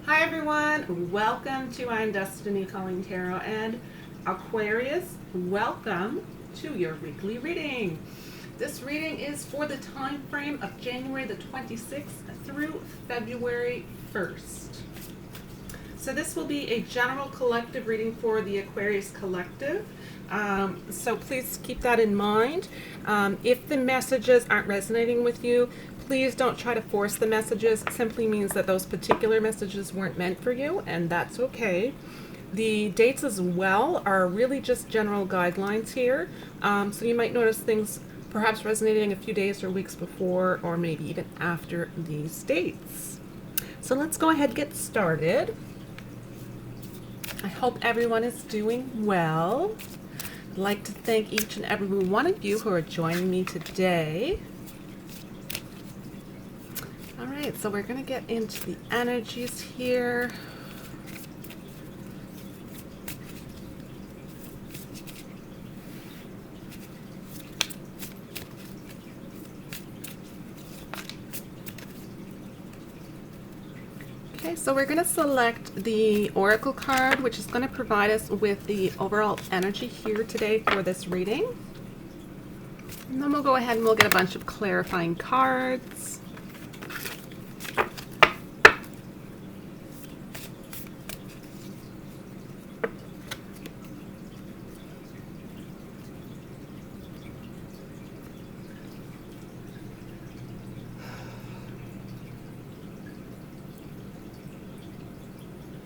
Hi everyone, welcome to I'm Destiny Calling Tarot, and Aquarius, welcome to your weekly reading. This reading is for the time frame of January the 26th through February 1st. So this will be a general collective reading for the Aquarius collective. So please keep that in mind. If the messages aren't resonating with you, please don't try to force the messages. It simply means that those particular messages weren't meant for you, and that's okay. The dates as well are really just general guidelines here. So you might notice things perhaps resonating a few days or weeks before, or maybe even after these dates. So let's go ahead and get started. I hope everyone is doing well. I'd like to thank each and every one of you who are joining me today. All right, so we're going to get into the energies here. Okay, so we're going to select the Oracle card, which is going to provide us with the overall energy here today for this reading. And then we'll go ahead and we'll get a bunch of clarifying cards.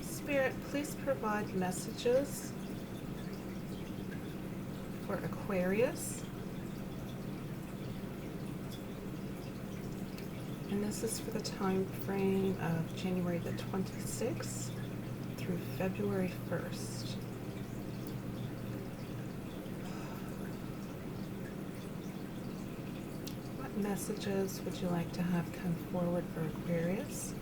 Spirit, please provide messages for Aquarius. And this is for the time frame of January the 26th through February 1st. What messages would you like to have come forward for Aquarius?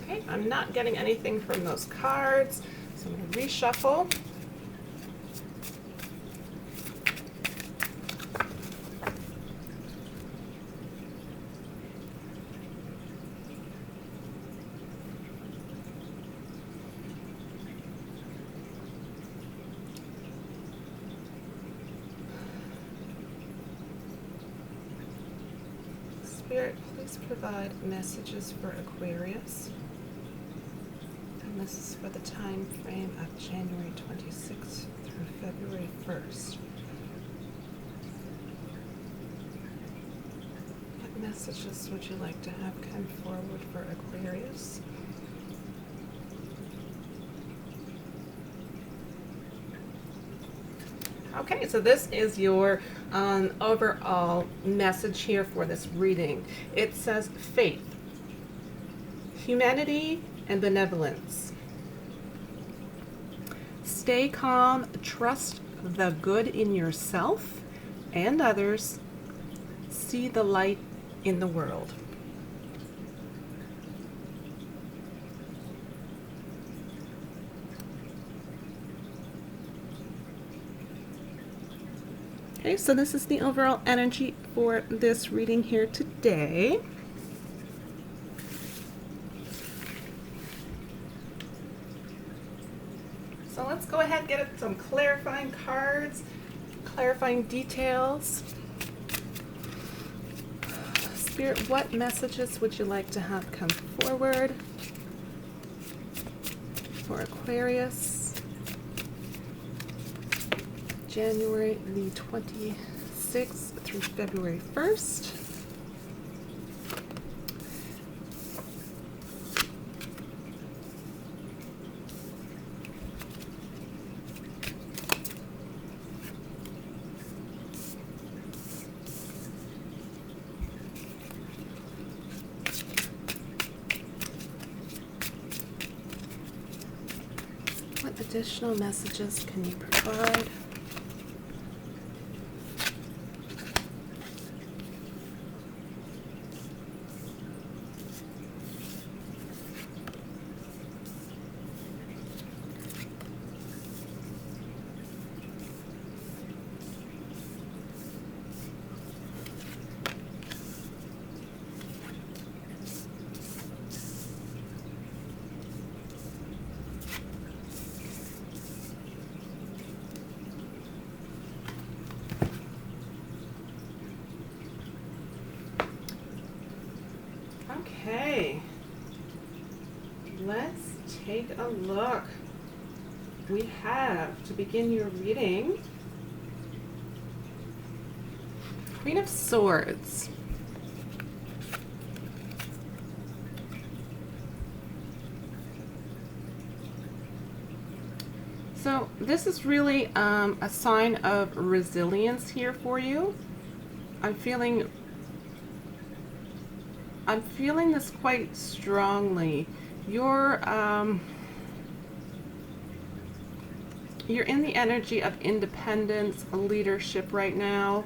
Okay, I'm not getting anything from those cards, so I'm going to reshuffle. Spirit, please provide messages for Aquarius. And this is for the time frame of January 26th through February 1st. What messages would you like to have come forward for Aquarius? Okay, so this is your overall message here for this reading. It says faith, humanity, and benevolence. Stay calm, trust the good in yourself and others, see the light in the world. Okay, so this is the overall energy for this reading here today. So let's go ahead and get some clarifying cards, clarifying details. Spirit, what messages would you like to have come forward for Aquarius? January the 26th through February 1st. What additional messages can you provide? Okay, let's take a look. We have, to begin your reading, Queen of Swords. So this is really a sign of resilience here for you. I'm feeling this quite strongly. You're in the energy of independence, leadership right now.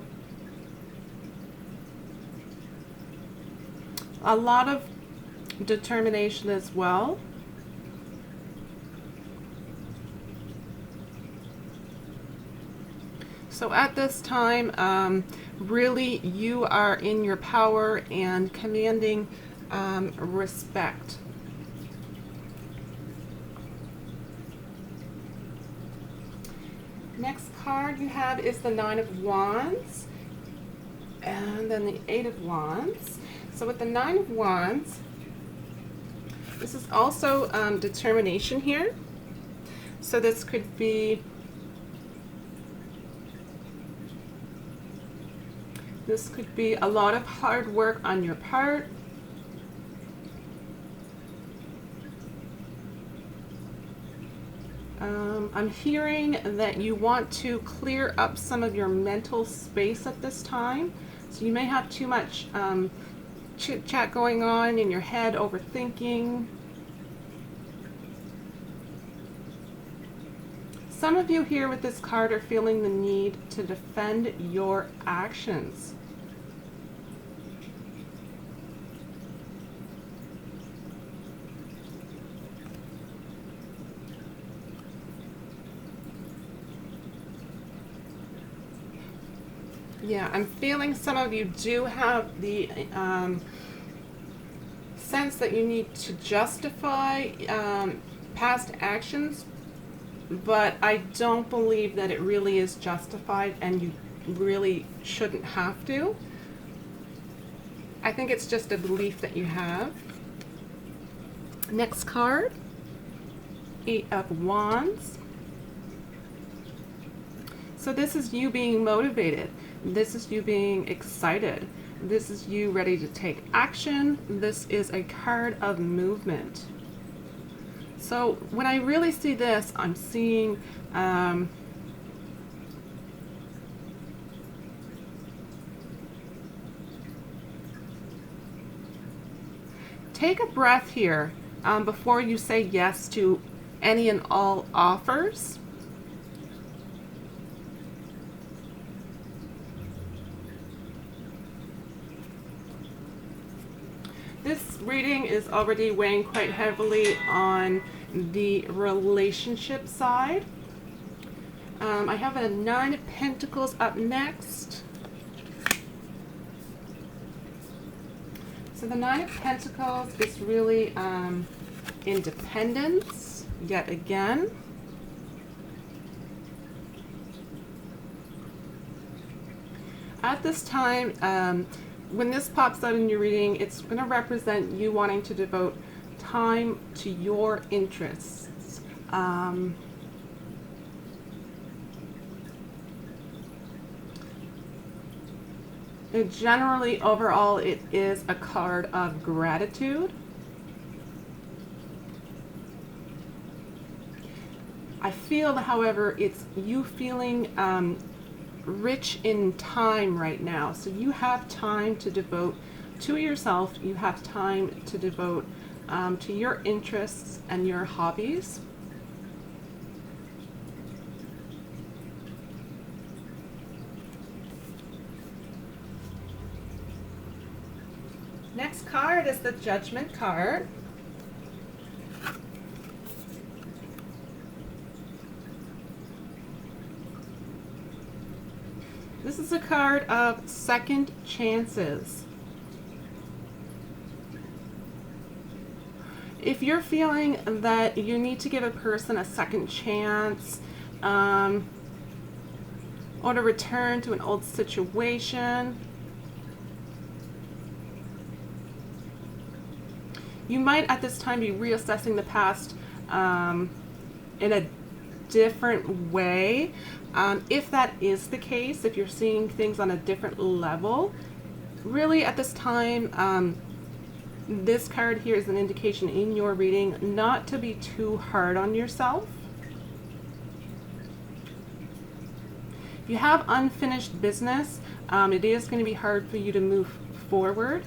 A lot of determination as well. So at this time, really you are in your power and commanding respect. Next card you have is the Nine of Wands, and then the Eight of Wands. So with the Nine of Wands, this is also determination here. So this could be a lot of hard work on your part. I'm hearing that you want to clear up some of your mental space at this time. So you may have too much chit-chat going on in your head, overthinking. Some of you here with this card are feeling the need to defend your actions. Yeah, I'm feeling some of you do have the sense that you need to justify past actions, but I don't believe that it really is justified and you really shouldn't have to. I think it's just a belief that you have. Next card, Eight of Wands. So this is you being motivated. This is you being excited. This is you ready to take action. This is a card of movement. So when I really see this, I'm seeing take a breath here before you say yes to any and all offers. This reading is already weighing quite heavily on the relationship side. I have a Nine of Pentacles up next. So the Nine of Pentacles is really independence, yet again. At this time, when this pops out in your reading, it's going to represent you wanting to devote time to your interests. And generally, overall, it is a card of gratitude. I feel, however, it's you feeling rich in time right now. So you have time to devote to yourself. You have time to devote to your interests and your hobbies. Next card is the Judgment card. This is a card of second chances. If you're feeling that you need to give a person a second chance, or to return to an old situation, You might at this time be reassessing the past in a different way. If that is the case, if you're seeing things on a different level, really at this time, this card here is an indication in your reading not to be too hard on yourself. If you have unfinished business, it is going to be hard for you to move forward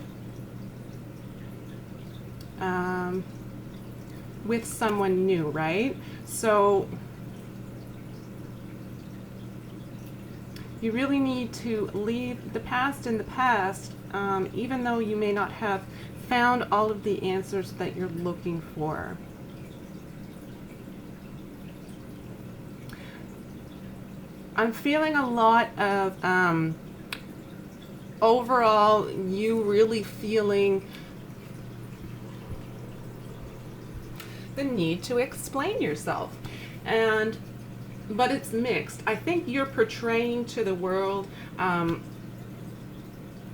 with someone new, right? So you really need to leave the past in the past, even though you may not have found all of the answers that you're looking for. I'm feeling a lot of overall you really feeling the need to explain yourself, but it's mixed. I think you're portraying to the world,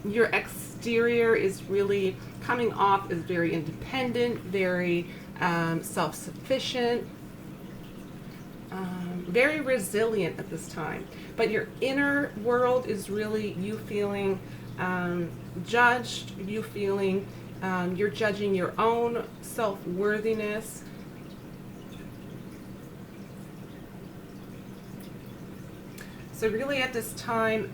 your exterior is really coming off as very independent, very self-sufficient, very resilient at this time. But your inner world is really you feeling judged, you feeling you're judging your own self-worthiness. So really at this time,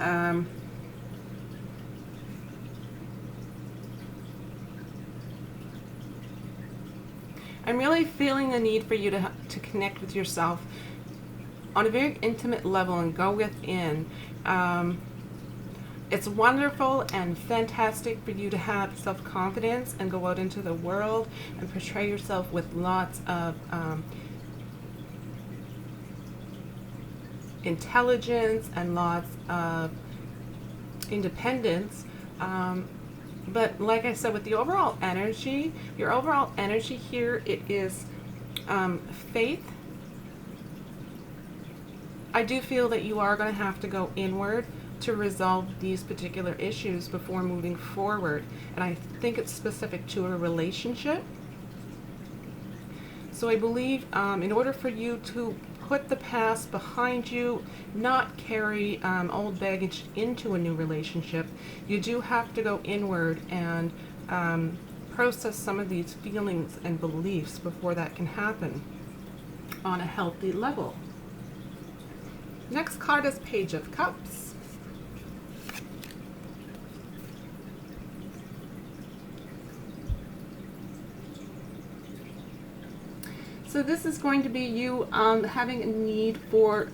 I'm really feeling the need for you to connect with yourself on a very intimate level and go within. It's wonderful and fantastic for you to have self-confidence and go out into the world and portray yourself with lots of intelligence and lots of independence. But like I said, with the overall energy, your overall energy here, it is faith. I do feel that you are going to have to go inward to resolve these particular issues before moving forward. And I think it's specific to a relationship. So I believe in order for you to put the past behind you, not carry old baggage into a new relationship, you do have to go inward and process some of these feelings and beliefs before that can happen on a healthy level. Next card is Page of Cups. So this is going to be you having a need for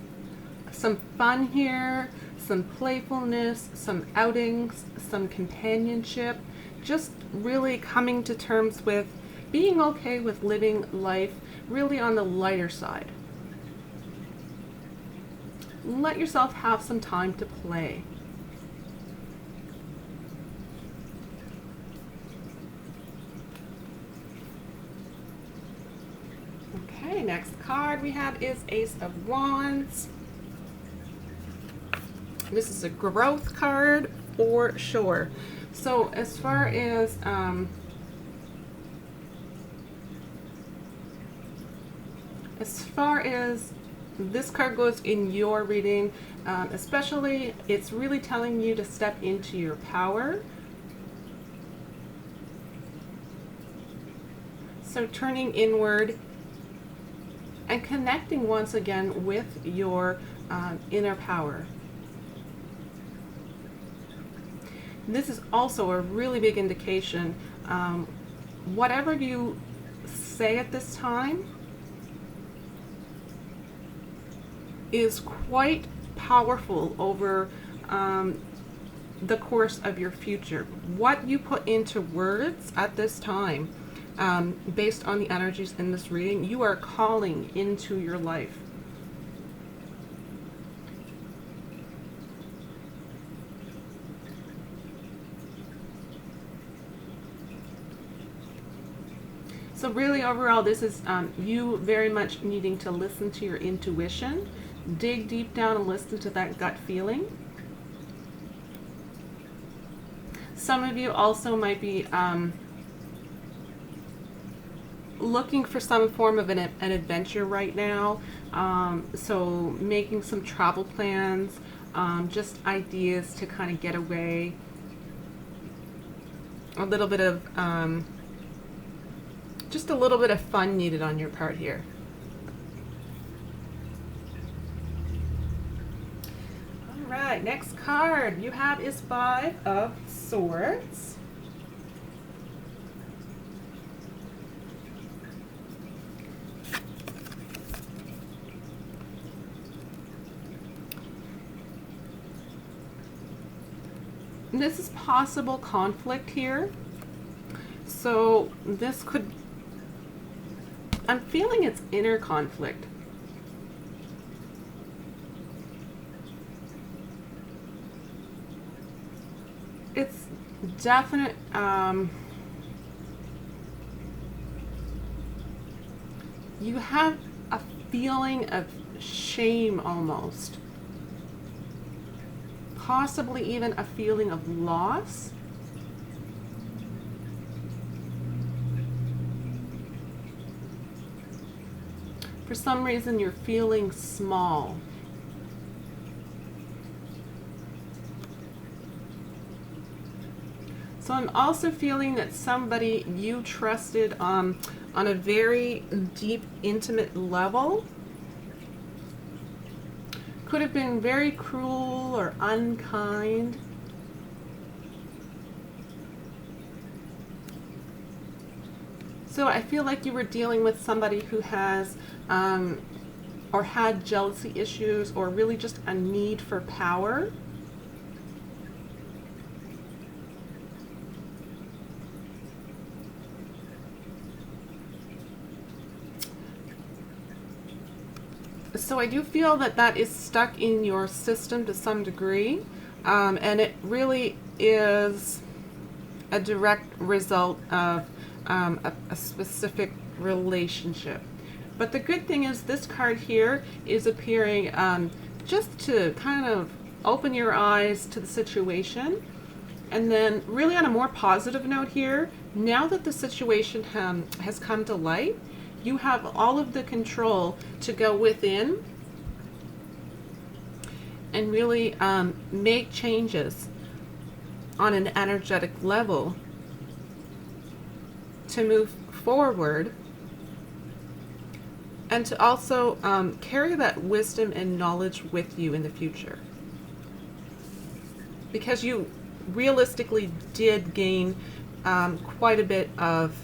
some fun here, some playfulness, some outings, some companionship, just really coming to terms with being okay with living life really on the lighter side. Let yourself have some time to play. Okay, next card we have is Ace of Wands. This is a growth card for sure. So as far as this card goes in your reading, especially it's really telling you to step into your power. So turning inward and connecting once again with your inner power. This is also a really big indication. Whatever you say at this time is quite powerful over the course of your future. What you put into words at this time, based on the energies in this reading, you are calling into your life. So really overall, this is you very much needing to listen to your intuition, dig deep down and listen to that gut feeling. Some of you also might be looking for some form of an adventure right now. So making some travel plans, just ideas to kind of get away. A little bit of, just a little bit of fun needed on your part here. All right, next card you have is 5 of Swords. This is possible conflict here. So this could, I'm feeling it's inner conflict. It's definite, you have a feeling of shame almost. Possibly even a feeling of loss. For some reason, you're feeling small. So I'm also feeling that somebody you trusted on a very deep, intimate level could have been very cruel or unkind. So I feel like you were dealing with somebody who has or had jealousy issues, or really just a need for power. So I do feel that that is stuck in your system to some degree, and it really is a direct result of a specific relationship. But the good thing is this card here is appearing just to kind of open your eyes to the situation. And then really on a more positive note here, now that the situation has come to light, you have all of the control to go within and really make changes on an energetic level to move forward, and to also carry that wisdom and knowledge with you in the future. Because you realistically did gain quite a bit of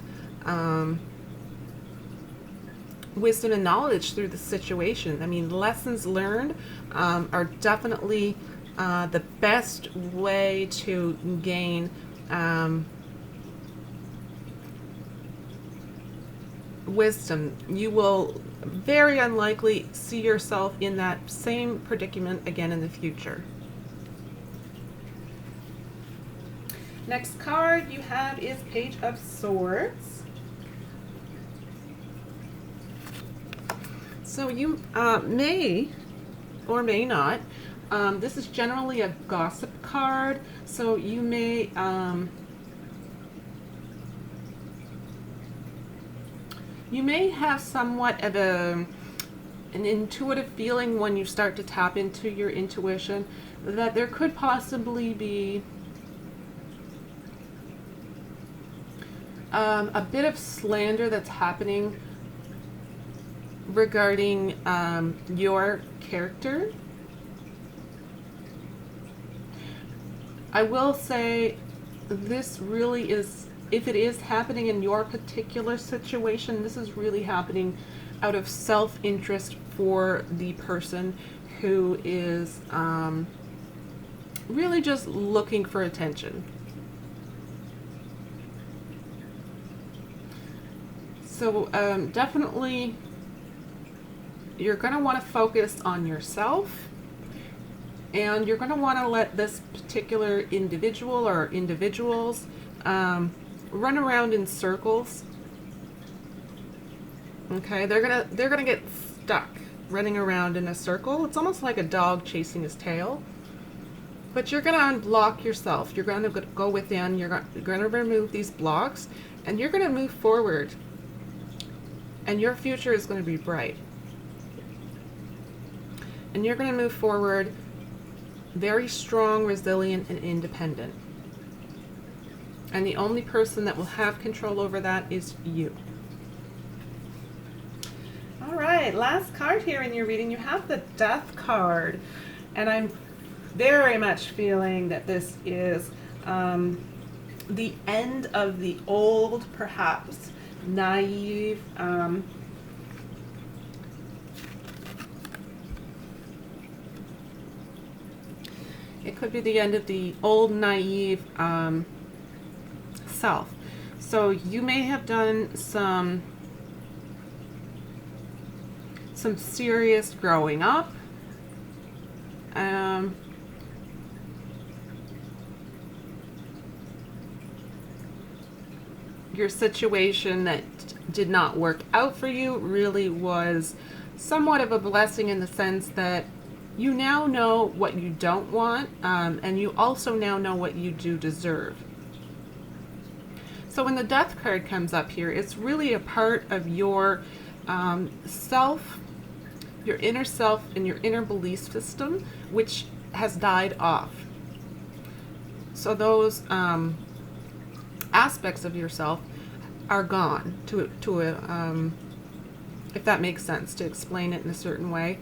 wisdom and knowledge through the situation. I mean, lessons learned are definitely the best way to gain wisdom. You will very unlikely see yourself in that same predicament again in the future. Next card you have is Page of Swords. So you may or may not, this is generally a gossip card, so you may have somewhat of an intuitive feeling when you start to tap into your intuition that there could possibly be a bit of slander that's happening regarding your character. I will say this really is, if it is happening in your particular situation, this is really happening out of self-interest for the person who is really just looking for attention. So definitely you're going to want to focus on yourself, and you're going to want to let this particular individual or individuals run around in circles. Okay, they're gonna get stuck running around in a circle. It's almost like a dog chasing his tail. But you're gonna unblock yourself. You're gonna go within. You're gonna remove these blocks, and you're gonna move forward. and your future is going to be bright. And you're going to move forward very strong, resilient, and independent. And the only person that will have control over that is you. All right, last card here in your reading, you have the Death card. And I'm very much feeling that this is the end of the old, perhaps naive, it could be the end of the old, naive self. So you may have done some serious growing up. Your situation that did not work out for you really was somewhat of a blessing in the sense that you now know what you don't want, and you also now know what you do deserve. So when the Death card comes up here, it's really a part of your self, your inner self, and your inner belief system, which has died off. So those aspects of yourself are gone, if that makes sense, to explain it in a certain way.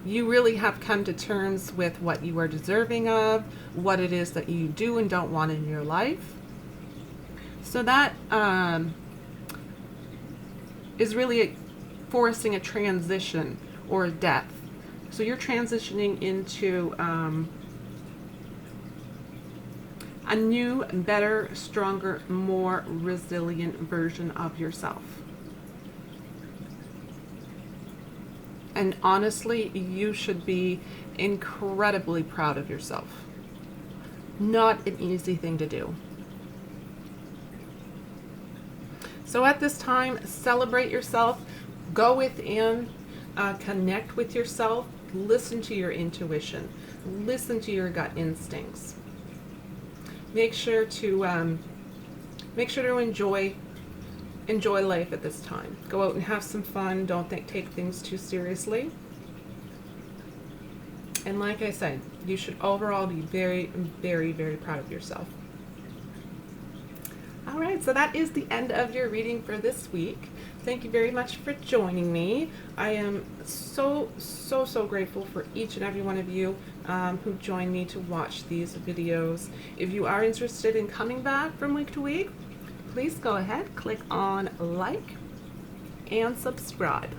You really have come to terms with what you are deserving of, what it is that you do and don't want in your life. So that is really forcing a transition or a death. So you're transitioning into a new, better, stronger, more resilient version of yourself. And honestly, you should be incredibly proud of yourself. Not an easy thing to do. So at this time, celebrate yourself, go within, connect with yourself, listen to your intuition, listen to your gut instincts. Make sure to enjoy life at this time. Go out and have some fun. Don't take things too seriously. And like I said, you should overall be very, very, very proud of yourself. All right, so that is the end of your reading for this week. Thank you very much for joining me. I am so grateful for each and every one of you who join me to watch these videos. If you are interested in coming back from week to week, please go ahead, click on like and subscribe.